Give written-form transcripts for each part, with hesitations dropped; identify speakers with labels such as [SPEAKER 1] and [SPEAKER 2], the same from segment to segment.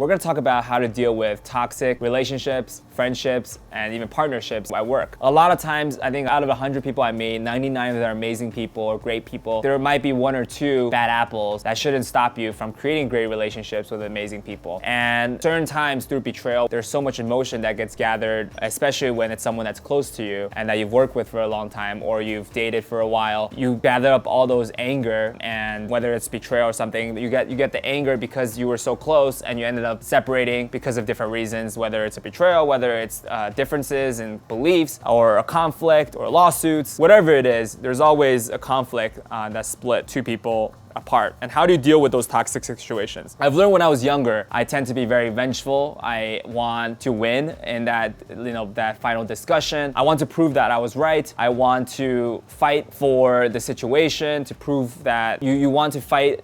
[SPEAKER 1] we're gonna talk about how to deal with toxic relationships, friendships, and even partnerships at work. A lot of times, I think out of 100 people I meet, 99 of them are amazing people or great people. There might be 1 or 2 bad apples that shouldn't stop you from creating great relationships with amazing people. And certain times through betrayal, there's so much emotion that gets gathered, especially when it's someone that's close to you and that you've worked with for a long time or you've dated for a while. You gather up all those anger, and whether it's betrayal or something, you get the anger because you were so close and you ended up separating because of different reasons, whether it's a betrayal, whether it's differences in beliefs or a conflict or lawsuits, whatever it is, there's always a conflict that split 2 people apart. And how do you deal with those toxic situations? I've learned when I was younger, I tend to be very vengeful. I want to win in that, that final discussion. I want to prove that I was right. I want to fight for the situation to prove that you want to fight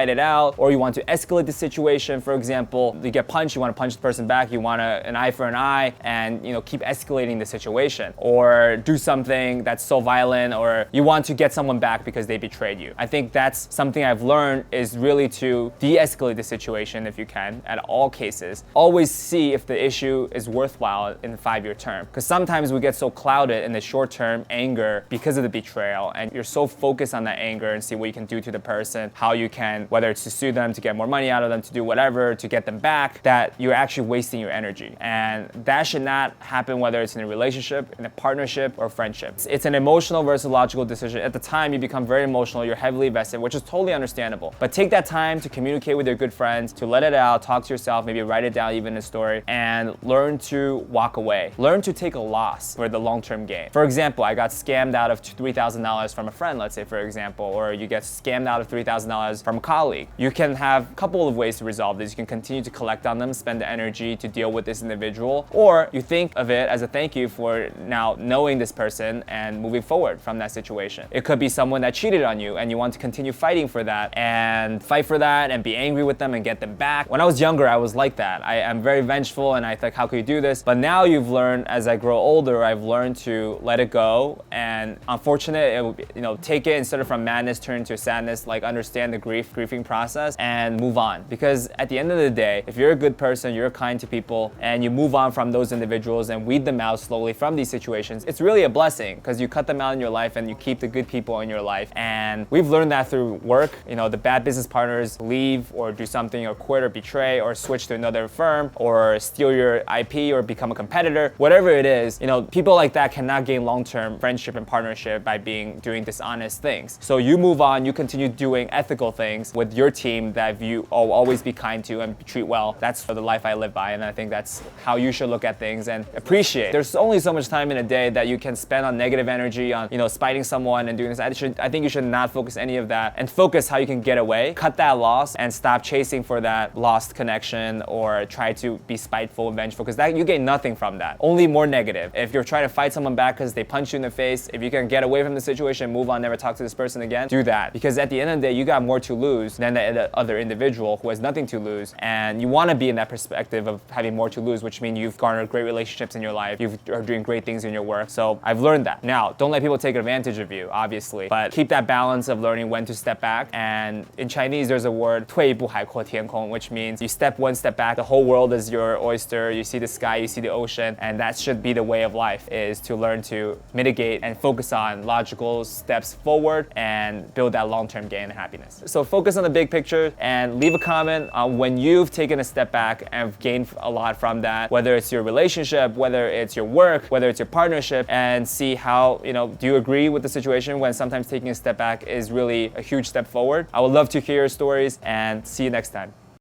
[SPEAKER 1] it out, or you want to escalate the situation. For example, you get punched, you want to punch the person back, you want an eye for an eye, and keep escalating the situation, or do something that's so violent, or you want to get someone back because they betrayed you. I think that's something I've learned is really to de-escalate the situation if you can, at all cases. Always see if the issue is worthwhile in the 5-year term. Because sometimes we get so clouded in the short-term anger because of the betrayal, and you're so focused on that anger and see what you can do to the person, how you can, whether it's to sue them, to get more money out of them, to do whatever, to get them back, that you're actually wasting your energy. And that should not happen whether it's in a relationship, in a partnership, or friendship. It's an emotional versus logical decision. At the time, you become very emotional, you're heavily invested, which is totally understandable. But take that time to communicate with your good friends, to let it out, talk to yourself, maybe write it down even in a story, and learn to walk away. Learn to take a loss for the long-term gain. For example, I got scammed out of $3,000 from a friend, let's say, for example, or you get scammed out of $3,000 from a colleague. You can have a couple of ways to resolve this. You can continue to collect on them, spend the energy to deal with this individual, or you think of it as a thank you for now knowing this person and moving forward from that situation. It could be someone that cheated on you and you want to continue fighting for that and fight for that and be angry with them and get them back. When I was younger, I was like that. I am very vengeful and I think, how could you do this? But now you've learned, as I grow older, I've learned to let it go, and unfortunately, take it instead of from madness turn to sadness, like understand the grieving process and move on. Because at the end of the day, if you're a good person, you're kind to people, and you move on from those individuals and weed them out slowly from these situations, it's really a blessing because you cut them out in your life and you keep the good people in your life. And we've learned that through work. The bad business partners leave or do something or quit or betray or switch to another firm or steal your IP or become a competitor. Whatever it is, people like that cannot gain long-term friendship and partnership by doing dishonest things. So you move on, you continue doing ethical things with your team that you always be kind to and treat well. That's for the life I live by, and I think that's how you should look at things and appreciate. There's only so much time in a day that you can spend on negative energy, on spiting someone and doing this. I think you should not focus any of that and focus how you can get away, cut that loss, and stop chasing for that lost connection or try to be spiteful and vengeful, because that you gain nothing from that. Only more negative. If you're trying to fight someone back because they punch you in the face, if you can get away from the situation, move on, never talk to this person again, do that. Because at the end of the day, you got more to lose than the other individual who has nothing to lose. And you want to be in that perspective of having more to lose, which means you've garnered great relationships in your life, you are doing great things in your work. So I've learned that. Now, don't let people take advantage of you, obviously, but keep that balance of learning when to step back. And in Chinese, there's a word, 退一步海阔天空, which means you step one step back, the whole world is your oyster, you see the sky, you see the ocean, and that should be the way of life, is to learn to mitigate and focus on logical steps forward and build that long-term gain and happiness. So focus on the big picture and leave a comment on when you've taken a step back and gained a lot from that, whether it's your relationship, whether it's your work, whether it's your partnership, and see how, do you agree with the situation when sometimes taking a step back is really a huge step forward? I would love to hear your stories, and see you next time.